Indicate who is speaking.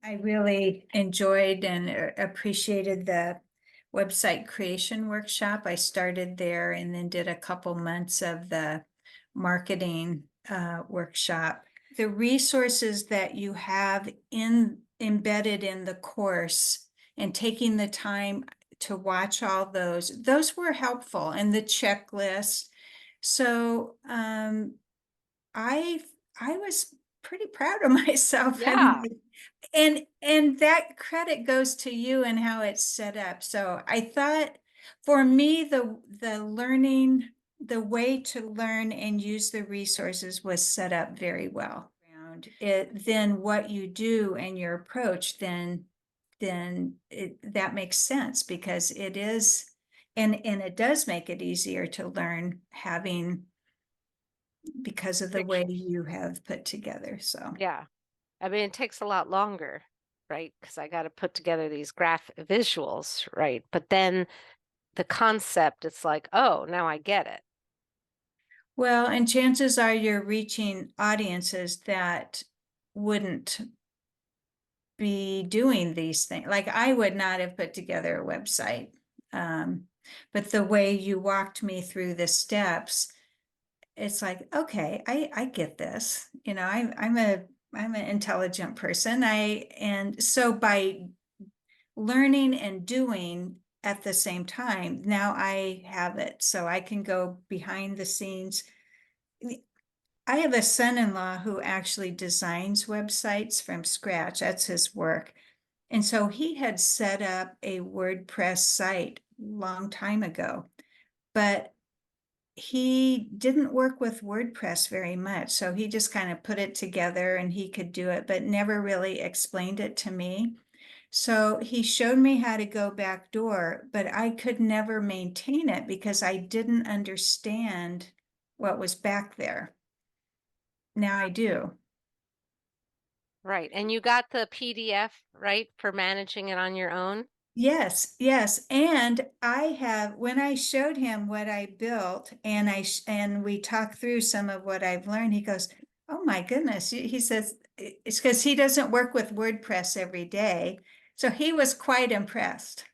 Speaker 1: I really enjoyed and appreciated the website creation workshop. I started there and then did a couple months of the marketing workshop. The resources that you have embedded in the course and taking the time to watch all those were helpful, and the checklist. So I I was pretty proud of myself.
Speaker 2: Yeah.
Speaker 1: And that credit goes to you and how it's set up. So I thought, for me, the learning, the way to learn and use the resources was set up very well. Around it, then what you do and your approach, that makes sense, because it is, and it does make it easier to learn, having, because of the way
Speaker 2: Pictures.
Speaker 1: you have put together. So
Speaker 2: Yeah. I mean, it takes a lot longer, right? Because I got to put together these graph visuals, right? But then the concept, it's like, oh, now I get it.
Speaker 1: well, and chances are you're reaching audiences that wouldn't be doing these things. Like, I would not have put together a website. But the way you walked me through the steps, it's like, okay, I get this. I'm an intelligent person. And so by learning and doing at the same time, now I have it. So I can go behind the scenes. I have a son-in-law who actually designs websites from scratch. That's his work. And so he had set up a WordPress site long time ago, but he didn't work with WordPress very much. So he just kind of put it together and he could do it, but never really explained it to me. So he showed me how to go backdoor, but I could never maintain it because I didn't understand what was back there. Now I do.
Speaker 2: Right. And you got the PDF, right, for managing it on your own?
Speaker 1: Yes, yes. And when I showed him what I built, and and we talked through some of what I've learned, he goes, "Oh my goodness." He says it's because he doesn't work with WordPress every day. So he was quite impressed.